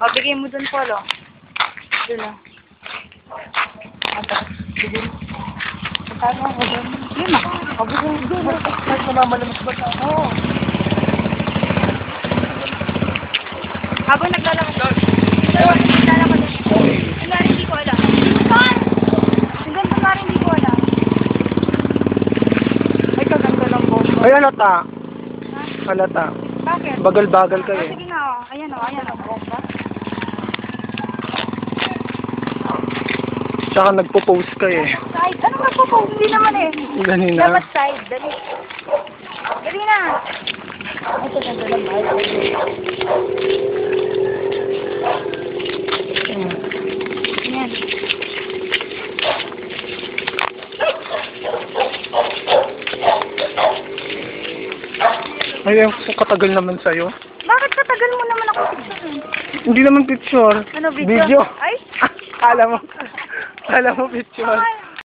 O, bigay mo dun, Polo. Dun, o. Ito, bigay mo. Paano ako dun? Yun, ako dun. Kahit namamalamas ba tayo? Oo. Habang naglalakad doon. Naglalakad doon. Yung nga rin, hindi ko alam. Saan? Yung ganito nga rin, hindi ko alam. Ay, kaganda lang po. Ay, halata. Ha? Halata. Bakit? Bagal-bagal kayo. Sige nga, o. Ayan, o. Ayan, o. Bomba. Tsaka nagpo-post kayo eh. Side? Ano nga po? Hindi naman eh. Ganina. Dapat side. Dali. Dali na. Ito, ganda lang ba? Ayan. Ay, katagal naman sa'yo. Bakit katagal mo naman ako picture? Hindi naman picture. Ano, video? Ay? Kala mo picture. Ay,